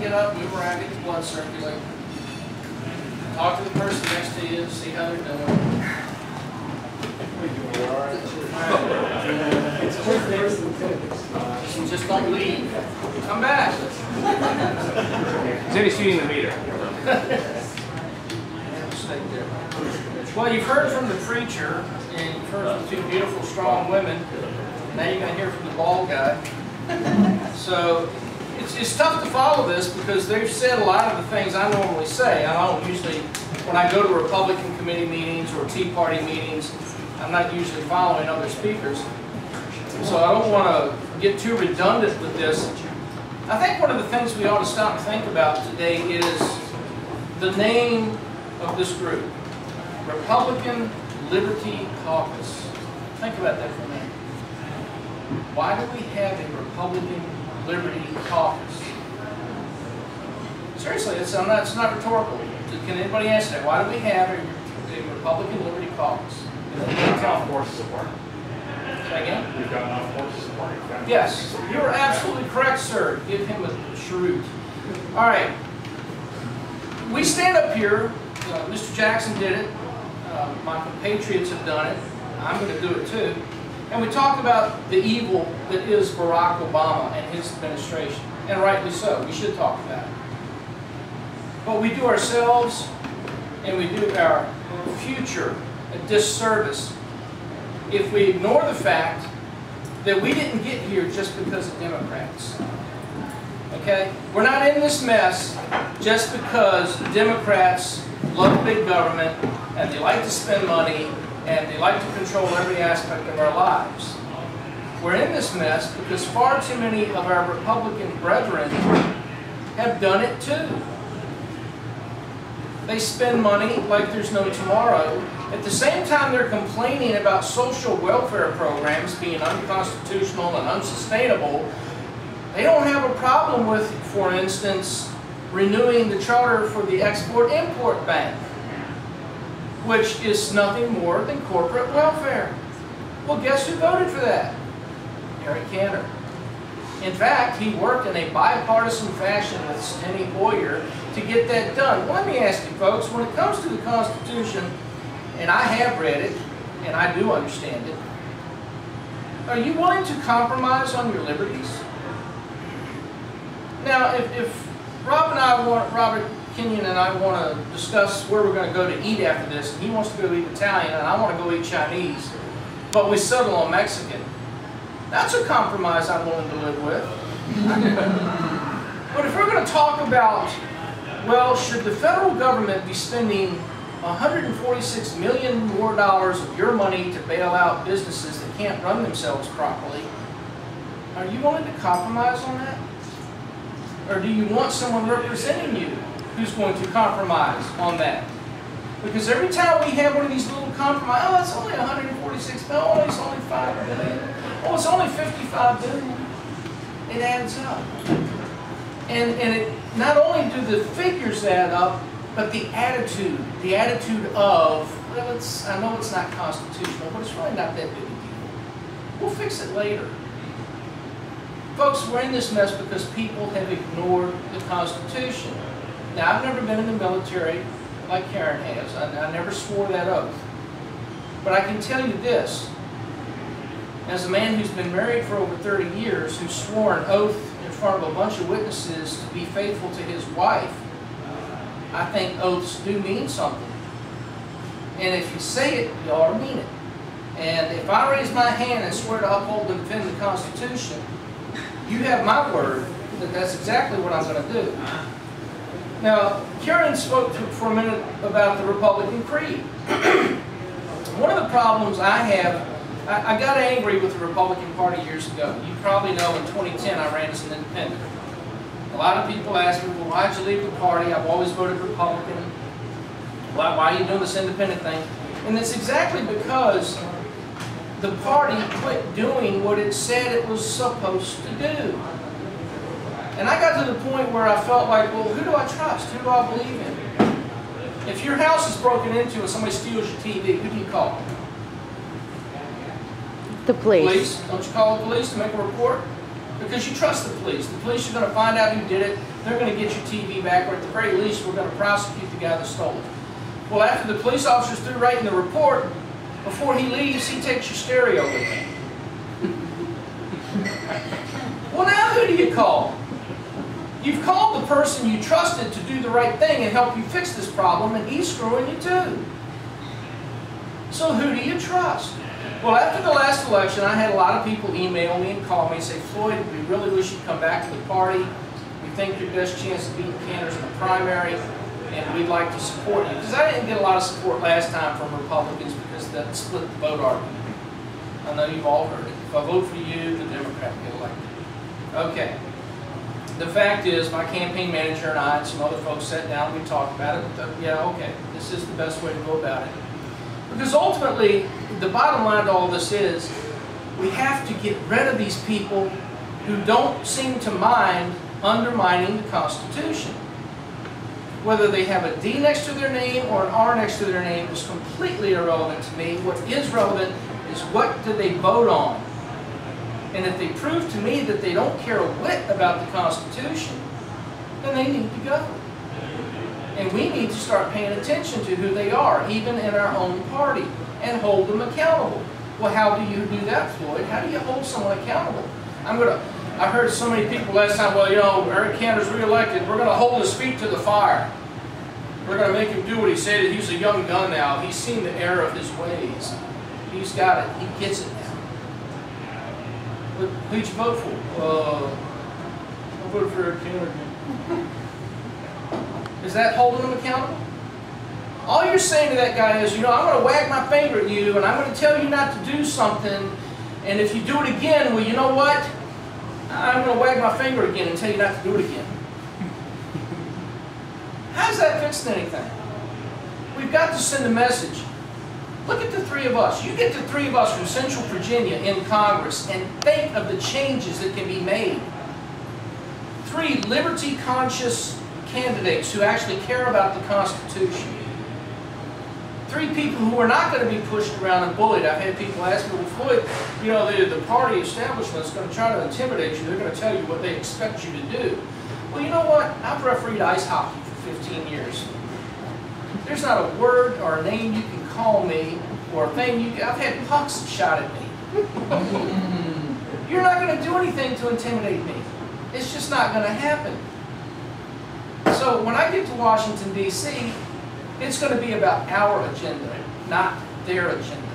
get up, move around, get the blood circulating. Talk to the person next to you, see how they're doing. Just don't leave. Come back. Is any shooting the meter? Well, you've heard from the preacher, and you've heard from two beautiful, strong women. Now you're going to hear from the bald guy. So it's tough to follow this because they've said a lot of the things I normally say. I don't usually, when I go to Republican committee meetings or Tea Party meetings, I'm not usually following other speakers. So I don't want to get too redundant with this. I think one of the things we ought to stop and think about today is the name of this group, Republican Liberty Caucus. Think about that for a minute. Why do we have a Republican Liberty Caucus? Seriously, it's not rhetorical. Can anybody answer that? Why do we have a Republican Liberty Caucus? We've got enough force support. Say again? We've got enough force support. Yes, you're absolutely correct, sir. Give him a cheroot. All right. We stand up here. Mr. Jackson did it. My compatriots have done it. I'm going to do it too. And we talk about the evil that is Barack Obama and his administration. And rightly so. We should talk about it. But we do ourselves and we do our future a disservice if we ignore the fact that we didn't get here just because of Democrats. Okay? We're not in this mess just because Democrats love big government and they like to spend money and they like to control every aspect of our lives. We're in this mess because far too many of our Republican brethren have done it too. They spend money like there's no tomorrow. At the same time they're complaining about social welfare programs being unconstitutional and unsustainable, they don't have a problem with, for instance, renewing the charter for the Export-Import Bank, which is nothing more than corporate welfare. Well, guess who voted for that? Eric Cantor. In fact, he worked in a bipartisan fashion with Steny Hoyer to get that done. Well, let me ask you folks, when it comes to the Constitution, and I have read it, and I do understand it, are you willing to compromise on your liberties? Now, if Robert Kenyon and I want to discuss where we're going to go to eat after this, and he wants to go eat Italian, and I want to go eat Chinese, but we settle on Mexican, that's a compromise I'm willing to live with. But if we're going to talk about, well, should the federal government be spending $146 million more of your money to bail out businesses that can't run themselves properly, are you willing to compromise on that? Or do you want someone representing you who's going to compromise on that? Because every time we have one of these little compromises, oh, it's only 146 million, oh, it's only 5 billion, oh, it's only 55 billion. It adds up. And it, not only do the figures add up, but the attitude of, well, I know it's not constitutional, but it's really not that big a deal. We'll fix it later. Folks, we're in this mess because people have ignored the Constitution. Now, I've never been in the military like Karen has. I never swore that oath. But I can tell you this. As a man who's been married for over 30 years, who swore an oath in front of a bunch of witnesses to be faithful to his wife, I think oaths do mean something. And if you say it, you ought to mean it. And if I raise my hand and swear to uphold and defend the Constitution, you have my word that that's exactly what I'm going to do. Now, Karen spoke for a minute about the Republican creed. One of the problems I have, I got angry with the Republican Party years ago. You probably know in 2010 I ran as an independent. A lot of people ask me, well, why'd you leave the party? I've always voted Republican. Why are you doing this independent thing? And it's exactly because the party quit doing what it said it was supposed to do. And I got to the point where I felt like, well, who do I trust? Who do I believe in? If your house is broken into and somebody steals your TV, who do you call? The police. Police. Don't you call the police to make a report? Because you trust the police. The police are going to find out who did it. They're going to get your TV back, or at the very least, we're going to prosecute the guy that stole it. Well, after the police officer's through writing the report, before he leaves, he takes your stereo with him. Well, now who do you call? You've called the person you trusted to do the right thing and help you fix this problem, and he's screwing you too. So who do you trust? Well, after the last election, I had a lot of people email me and call me and say, Floyd, we really wish you'd come back to the party. We think your best chance of beating Canters in the primary, and we'd like to support you. Because I didn't get a lot of support last time from Republicans because that split the vote argument. I know you've all heard it. If I vote for you, the Democrat will get elected. Okay. The fact is, my campaign manager and I and some other folks sat down and we talked about it. But yeah, okay, this is the best way to go about it. Because ultimately, the bottom line to all this is, we have to get rid of these people who don't seem to mind undermining the Constitution. Whether they have a D next to their name or an R next to their name is completely irrelevant to me. What is relevant is what do they vote on. And if they prove to me that they don't care a whit about the Constitution, then they need to go. And we need to start paying attention to who they are, even in our own party, and hold them accountable. Well, how do you do that, Floyd? How do you hold someone accountable? I heard so many people last time, well, you know, Eric Cantor's reelected. We're going to hold his feet to the fire. We're going to make him do what he said. He's a young gun now. He's seen the error of his ways. He's got it. He gets it now. But who'd you vote for? I voted for Eric Cantor. Is that holding him accountable? All you're saying to that guy is, you know, I'm going to wag my finger at you and I'm going to tell you not to do something, and if you do it again, well, you know what? I'm going to wag my finger again and tell you not to do it again. How's that fixing anything? We've got to send a message. Look at the three of us. You get the three of us from Central Virginia in Congress and think of the changes that can be made. Three liberty-conscious candidates who actually care about the Constitution. Three people who are not going to be pushed around and bullied. I've had people ask me, well, Floyd, you know, the party establishment is going to try to intimidate you. They're going to tell you what they expect you to do. Well, you know what? I've refereed ice hockey for 15 years. There's not a word or a name you can call me or a thing you can... I've had pucks shot at me. You're not going to do anything to intimidate me. It's just not going to happen. So when I get to Washington, D.C., it's going to be about our agenda, not their agenda.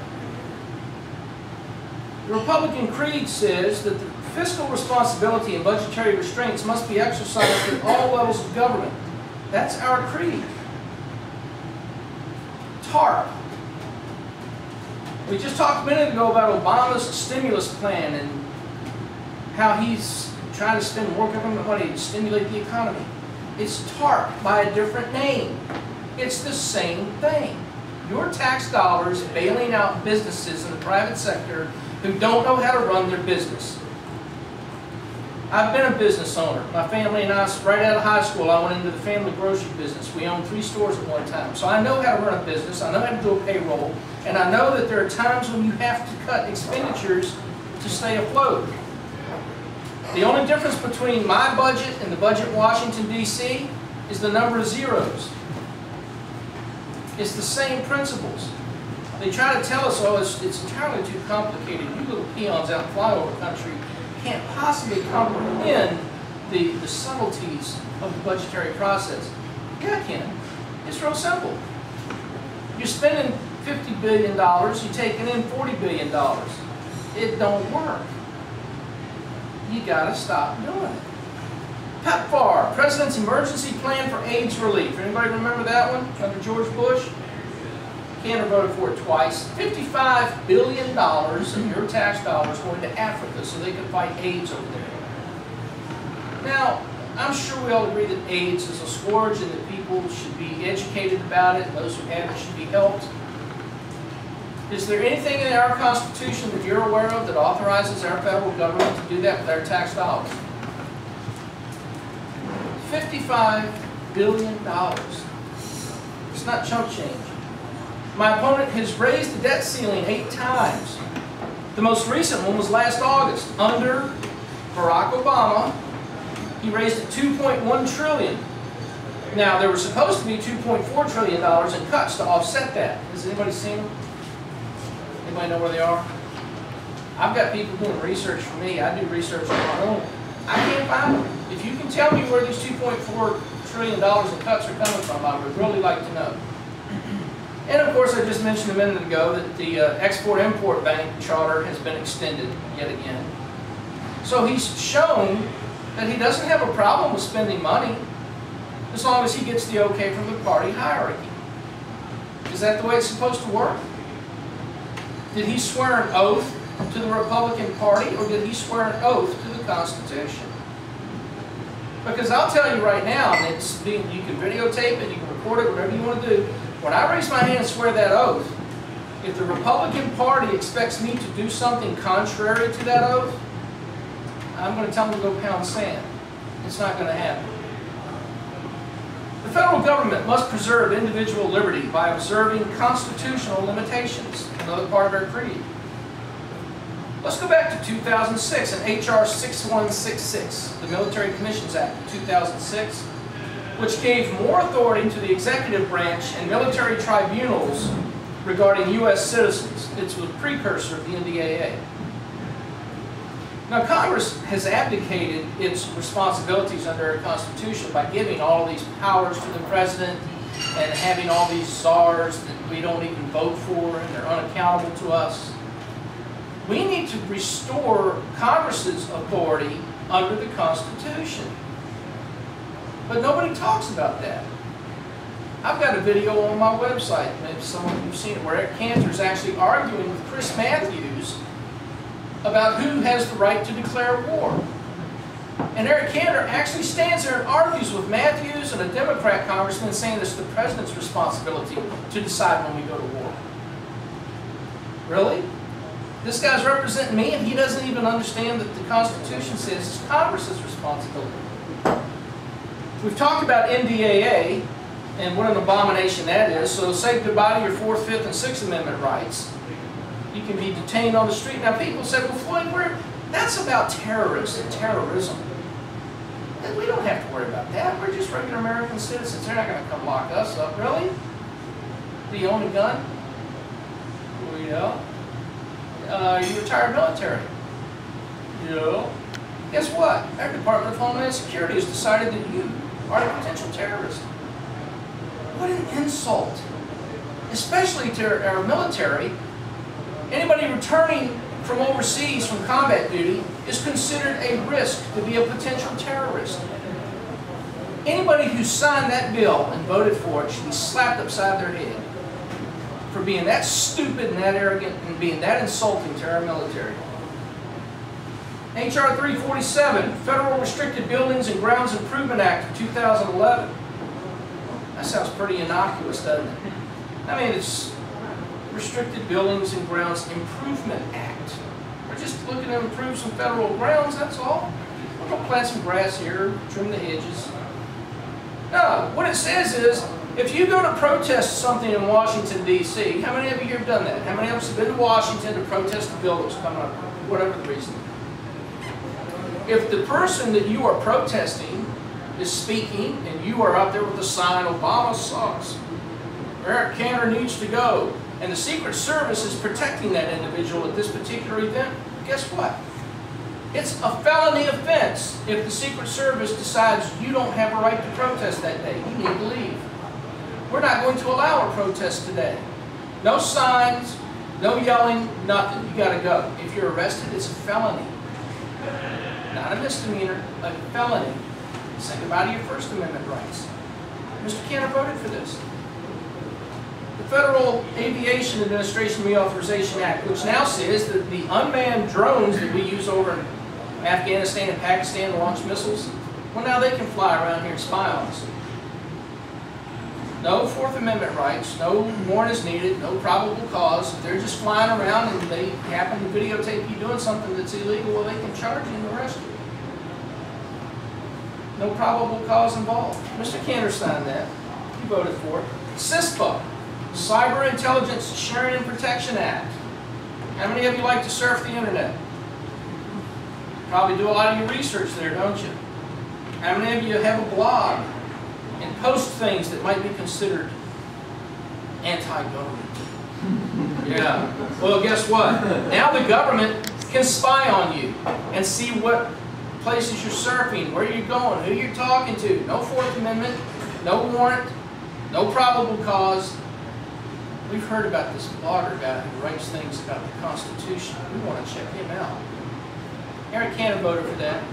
The Republican creed says that the fiscal responsibility and budgetary restraints must be exercised at all levels of government. That's our creed. TARP. We just talked a minute ago about Obama's stimulus plan and how he's trying to spend more government money to stimulate the economy. It's TARP by a different name. It's the same thing. Your tax dollars bailing out businesses in the private sector who don't know how to run their business. I've been a business owner. My family and I, right out of high school, I went into the family grocery business. We owned 3 stores at one time. So I know how to run a business. I know how to do a payroll. And I know that there are times when you have to cut expenditures to stay afloat. The only difference between my budget and the budget in Washington, D.C. is the number of zeros. It's the same principles. They try to tell us, oh, it's entirely too complicated. You little peons out in flyover country can't possibly comprehend the subtleties of the budgetary process. Yeah, I can. It's real simple. You're spending $50 billion, you're taking in $40 billion. It don't work. You gotta stop doing it. PEPFAR, President's Emergency Plan for AIDS Relief. Anybody remember that one under George Bush? Cantor voted for it twice. $55 billion of your tax dollars going to Africa so they can fight AIDS over there. Now, I'm sure we all agree that AIDS is a scourge and that people should be educated about it and those who have it should be helped. Is there anything in our Constitution that you're aware of that authorizes our federal government to do that with our tax dollars? $55 billion. It's not chump change. My opponent has raised the debt ceiling 8 times. The most recent one was last August under Barack Obama. He raised it $2.1 trillion. Now, there was supposed to be $2.4 trillion in cuts to offset that. Has anybody seen them? Anybody know where they are? I've got people doing research for me. I do research on my own. I can't find them. If you can tell me where these $2.4 trillion in cuts are coming from, I would really like to know. And of course, I just mentioned a minute ago that the Export-Import Bank charter has been extended yet again. So he's shown that he doesn't have a problem with spending money as long as he gets the okay from the party hierarchy. Is that the way it's supposed to work? Did he swear an oath to the Republican Party, or did he swear an oath to the Constitution? Because I'll tell you right now, and you can videotape it, you can record it, whatever you want to do. When I raise my hand and swear that oath, if the Republican Party expects me to do something contrary to that oath, I'm going to tell them to go pound sand. It's not going to happen. The federal government must preserve individual liberty by observing constitutional limitations, another part of our creed. Let's go back to 2006 and H.R. 6166, the Military Commissions Act of 2006, which gave more authority to the executive branch and military tribunals regarding U.S. citizens. It's a precursor of the NDAA. Now, Congress has abdicated its responsibilities under our Constitution by giving all these powers to the President and having all these czars that we don't even vote for and they're unaccountable to us. We need to restore Congress's authority under the Constitution. But nobody talks about that. I've got a video on my website, maybe some of you have seen it, where Eric Cantor is actually arguing with Chris Matthews about who has the right to declare war. And Eric Cantor actually stands there and argues with Matthews and a Democrat congressman saying it's the President's responsibility to decide when we go to war. Really? This guy's representing me and he doesn't even understand that the Constitution says it's Congress's responsibility. We've talked about NDAA and what an abomination that is. So say goodbye to your 4th, 5th, and 6th Amendment rights. You can be detained on the street. Now people say, well, Floyd, that's about terrorists and terrorism. And we don't have to worry about that. We're just regular American citizens. They're not going to come lock us up. Really? Do you own a gun? Well, you know. You retired military? No. Guess what? Our Department of Homeland Security has decided that you are a potential terrorist. What an insult. Especially to our military. Anybody returning from overseas from combat duty is considered a risk to be a potential terrorist. Anybody who signed that bill and voted for it should be slapped upside their head for being that stupid and that arrogant and being that insulting to our military. H.R. 347, Federal Restricted Buildings and Grounds Improvement Act of 2011. That sounds pretty innocuous, doesn't it? I mean, it's Restricted Buildings and Grounds Improvement Act. We're just looking to improve some federal grounds, that's all. We're going to plant some grass here, trim the hedges. No, what it says is, if you go to protest something in Washington, D.C., how many of you have done that? How many of us have been to Washington to protest the bill that was coming up, whatever the reason? If the person that you are protesting is speaking and you are out there with a sign, Obama sucks, Eric Cantor needs to go, and the Secret Service is protecting that individual at this particular event, guess what? It's a felony offense if the Secret Service decides you don't have a right to protest that day. You need to leave. We're not going to allow a protest today. No signs, no yelling, nothing. You got to go. If you're arrested, it's a felony. Not a misdemeanor, a felony. Say goodbye to your First Amendment rights. Mr. Cantor voted for this. The Federal Aviation Administration Reauthorization Act, which now says that the unmanned drones that we use over in Afghanistan and Pakistan to launch missiles, well, now they can fly around here and spy on us. No Fourth Amendment rights, no warrant is needed, no probable cause. If they're just flying around and they happen to videotape you doing something that's illegal, well, they can charge you and arrest you. No probable cause involved. Mr. Cantor signed that. He voted for it. CISPA, Cyber Intelligence Sharing and Protection Act. How many of you like to surf the internet? Probably do a lot of your research there, don't you? How many of you have a blog and post things that might be considered anti-government? Yeah. Well, guess what? Now the government can spy on you and see what places you're surfing, where you're going, who you're talking to. No Fourth Amendment, no warrant, no probable cause. We've heard about this blogger guy who writes things about the Constitution. We want to check him out. Eric Cannon voted for that.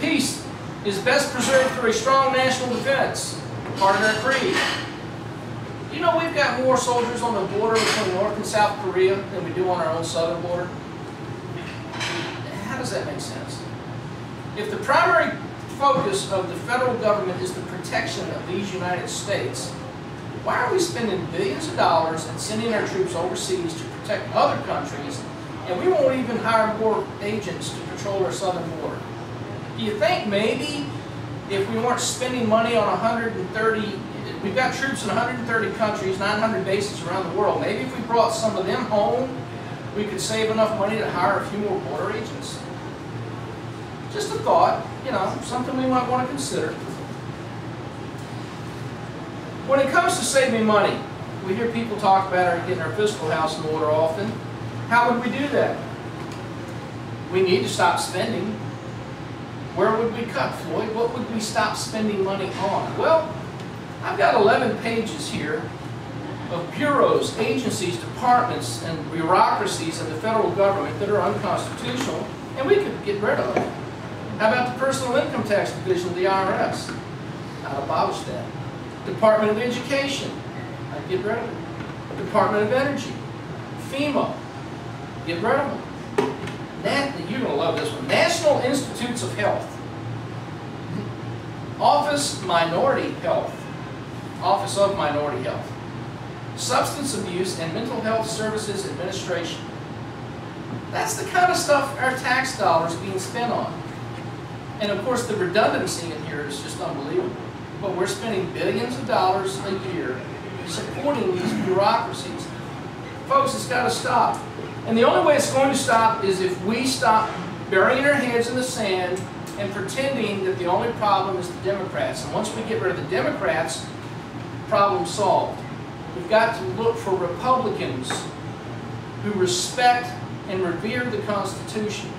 Peace is best preserved through a strong national defense. Part of our creed. You know we've got more soldiers on the border between North and South Korea than we do on our own southern border? How does that make sense? If the primary focus of the federal government is the protection of these United States, why are we spending billions of dollars and sending our troops overseas to protect other countries, and we won't even hire more agents to patrol our southern border? Do you think maybe if we weren't spending money on 130, we've got troops in 130 countries, 900 bases around the world, maybe if we brought some of them home, we could save enough money to hire a few more border agents? Just a thought, you know, something we might want to consider. When it comes to saving money, we hear people talk about getting our fiscal house in order often. How would we do that? We need to stop spending. Where would we cut, Floyd? What would we stop spending money on? Well, I've got 11 pages here of bureaus, agencies, departments, and bureaucracies of the federal government that are unconstitutional, and we could get rid of them. How about the Personal Income Tax Division of the IRS? I'd abolish that. Department of Education, I'd get rid of it. Department of Energy, FEMA, get rid of them. You're going to love this one. National Institutes of Health. Office of Minority Health. Substance Abuse and Mental Health Services Administration. That's the kind of stuff our tax dollars are being spent on. And of course the redundancy in here is just unbelievable. But we're spending billions of dollars a year supporting these bureaucracies. Folks, it's got to stop. And the only way it's going to stop is if we stop burying our heads in the sand and pretending that the only problem is the Democrats. And once we get rid of the Democrats, problem solved. We've got to look for Republicans who respect and revere the Constitution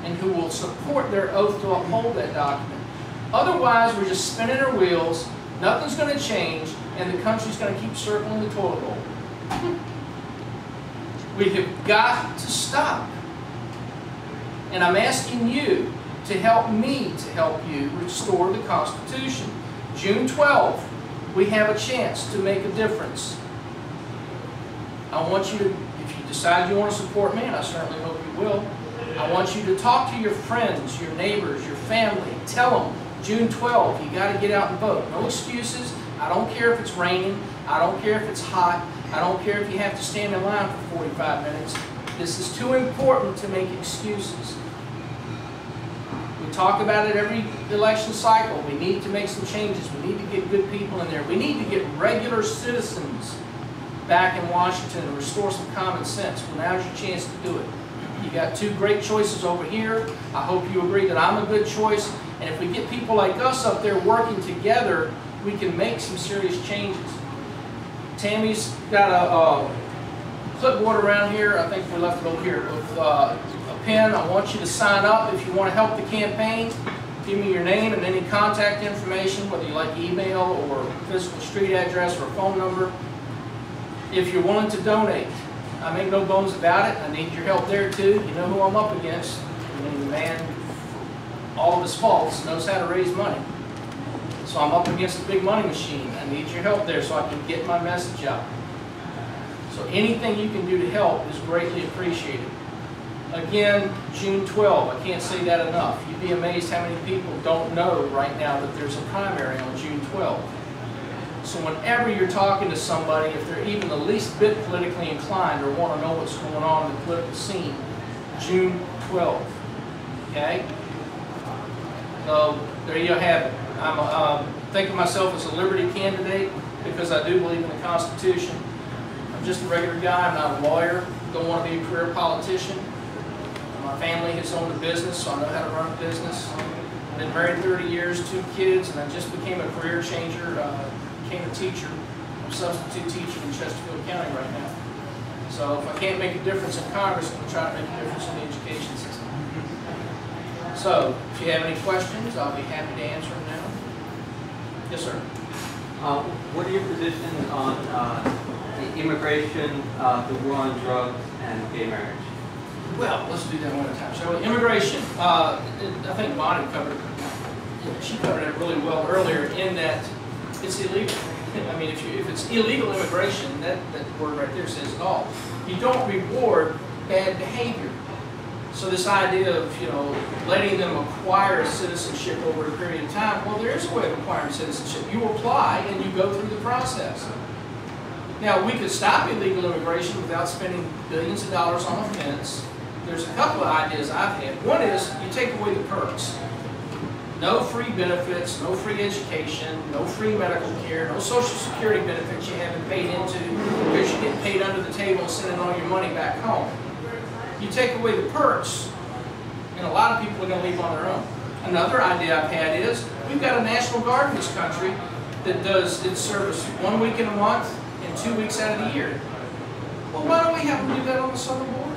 and who will support their oath to uphold that document. Otherwise, we're just spinning our wheels, nothing's going to change, and the country's going to keep circling the toilet bowl. We have got to stop. And I'm asking you to help me to help you restore the Constitution. June 12th, we have a chance to make a difference. I want you to, if you decide you want to support me, and I certainly hope you will, I want you to talk to your friends, your neighbors, your family. Tell them, June 12th, you got to get out and vote. No excuses. I don't care if it's raining. I don't care if it's hot. I don't care if you have to stand in line for 45 minutes. This is too important to make excuses. We talk about it every election cycle. We need to make some changes. We need to get good people in there. We need to get regular citizens back in Washington and restore some common sense. Well, now's your chance to do it. You got two great choices over here. I hope you agree that I'm a good choice. And if we get people like us up there working together, we can make some serious changes. Tammy's got a clipboard around here. I think we left it over here with a pen. I want you to sign up if you want to help the campaign. Give me your name and any contact information, whether you like email or physical street address or phone number. If you're willing to donate, I make no bones about it. I need your help there too. You know who I'm up against. I mean, the man, for all of his faults, knows how to raise money. So I'm up against a big money machine. I need your help there so I can get my message out. So anything you can do to help is greatly appreciated. Again, June 12th, I can't say that enough. You'd be amazed how many people don't know right now that there's a primary on June 12th. So whenever you're talking to somebody, if they're even the least bit politically inclined or want to know what's going on in the political scene, June 12th. Okay? So there you have it. I'm think of myself as a liberty candidate because I do believe in the Constitution. I'm just a regular guy. I'm not a lawyer. Don't want to be a career politician. My family has owned a business, so I know how to run a business. Been married 30 years, 2 kids, and I just became a career changer. Became a teacher. I'm a substitute teacher in Chesterfield County right now. So if I can't make a difference in Congress, I'm going to try to make a difference in the education system. So if you have any questions, I'll be happy to answer them now. Yes, sir. What are your positions on the immigration, the war on drugs, and gay marriage? Well, let's do that one at a time. So immigration, I think Bonnie covered it. She covered it really well earlier in that it's illegal. I mean, if it's illegal immigration, that word right there says it all. You don't reward bad behavior. So this idea of, you know, letting them acquire citizenship over a period of time, well, there is a way of acquiring citizenship. You apply and you go through the process. Now, we could stop illegal immigration without spending billions of dollars on a fence. There's a couple of ideas I've had. One is you take away the perks. No free benefits, no free education, no free medical care, no Social Security benefits you haven't paid into because you get paid under the table and sending all your money back home. You take away the perks, and a lot of people are going to leave on their own. Another idea I've had is we've got a National Guard in this country that does its service 1 week in a month and 2 weeks out of the year. Well, why don't we have them do that on the southern border?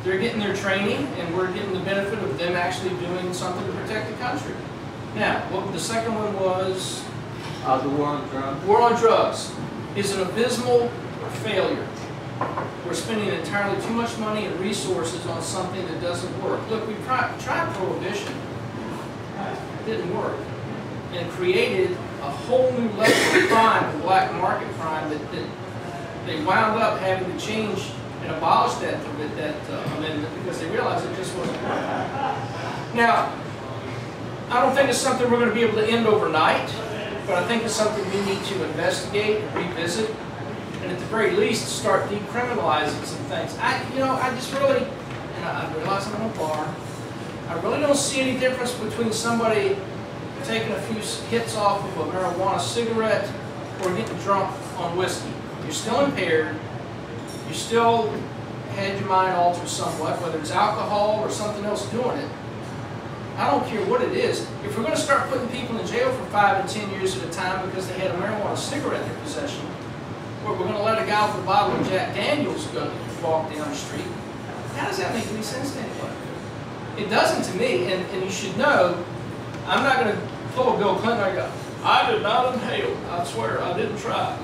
They're getting their training, and we're getting the benefit of them actually doing something to protect the country. Now, what the second one was? The war on drugs. War on drugs is an abysmal failure. We're spending entirely too much money and resources on something that doesn't work. Look, we tried prohibition. It didn't work. And created a whole new level of crime, the black market crime, that they wound up having to change and abolish that amendment because they realized it just wasn't working. Now, I don't think it's something we're going to be able to end overnight, but I think it's something we need to investigate and revisit, and at the very least start decriminalizing some things. I just really, and I realize I'm in a bar, I really don't see any difference between somebody taking a few hits off of a marijuana cigarette or getting drunk on whiskey. You're still impaired. You still had your mind altered somewhat, whether it's alcohol or something else doing it. I don't care what it is. If we're going to start putting people in jail for 5 and 10 years at a time because they had a marijuana cigarette in their possession, or we're going to let a guy with a bottle of Jack Daniels go walk down the street, how does that make any sense to anybody? It doesn't to me, and you should know, I'm not going to pull a Bill Clinton and go, I did not inhale. I swear, I didn't try.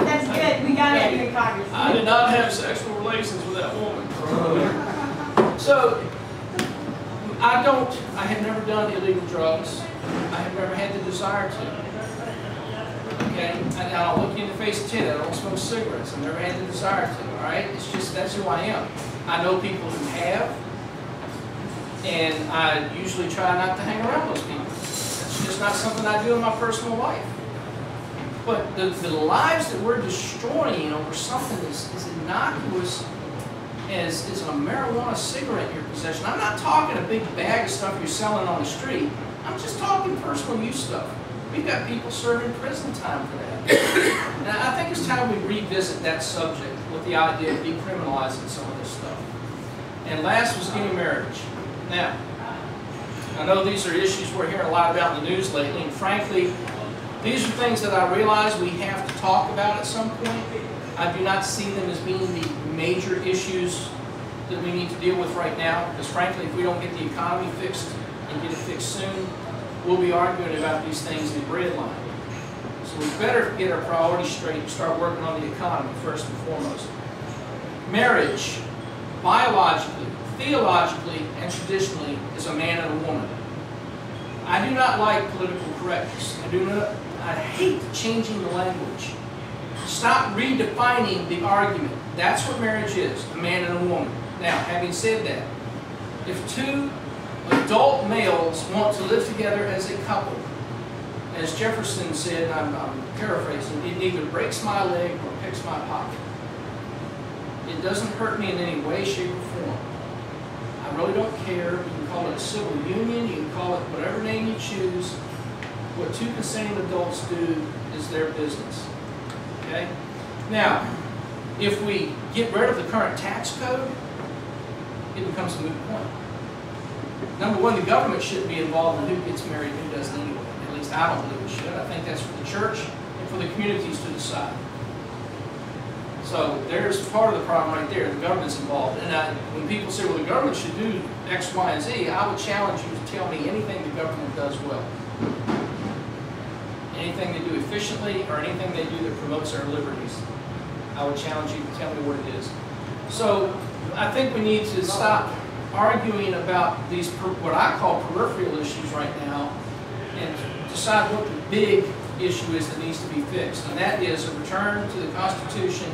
That's good. We got it in Congress. I did not have sexual relations with that woman. So, I have never done illegal drugs. I have never had the desire to. Okay? And I'll look you in the face and tell you that I don't smoke cigarettes. I've never had the desire to. Alright? It's just, that's who I am. I know people who have, and I usually try not to hang around those people. It's just not something I do in my personal life. But the lives that we're destroying over something as innocuous as a marijuana cigarette in your possession. I'm not talking a big bag of stuff you're selling on the street. I'm just talking personal use stuff. We've got people serving prison time for that. And I think it's time we revisit that subject with the idea of decriminalizing some of this stuff. And last was gay marriage. Now, I know these are issues we're hearing a lot about in the news lately, and frankly, these are things that I realize we have to talk about at some point. I do not see them as being the major issues that we need to deal with right now, because frankly, if we don't get the economy fixed and get it fixed soon, we'll be arguing about these things in the bread line. So we better get our priorities straight and start working on the economy first and foremost. Marriage, biologically, theologically, and traditionally, is a man and a woman. I do not like political correctness. I hate changing the language. Stop redefining the argument. That's what marriage is, a man and a woman. Now, having said that, if two adult males want to live together as a couple, as Jefferson said, and I'm paraphrasing, it neither breaks my leg nor picks my pocket. It doesn't hurt me in any way, shape, or form. I really don't care. You can call it a civil union, you can call it whatever name you choose. What two consenting adults do is their business. Okay? Now, if we get rid of the current tax code, it becomes a moot point. Number one, the government shouldn't be involved in who gets married and who doesn't anyway. At least I don't believe it should. I think that's for the church and for the communities to decide. So there's part of the problem right there. The government's involved. And when people say, well, the government should do X, Y, and Z, I would challenge you to tell me anything the government does well. Anything they do efficiently or anything they do that promotes our liberties. I would challenge you to tell me what it is. So I think we need to stop arguing about these, what I call peripheral issues right now, and decide what the big issue is that needs to be fixed. And that is a return to the Constitution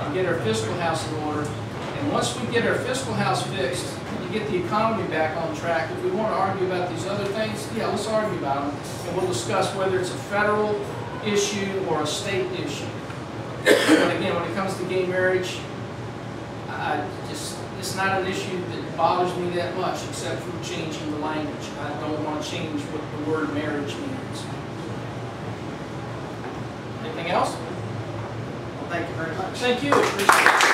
and get our fiscal house in order. And once we get our fiscal house fixed and get the economy back on track, if we want to argue about these other things, yeah, let's argue about them. And we'll discuss whether it's a federal issue or a state issue. But again, when it comes to gay marriage, it's not an issue that bothers me that much, except for changing the language. I don't want to change what the word marriage means. Anything else? Well, thank you very much. Thank you. Appreciate it.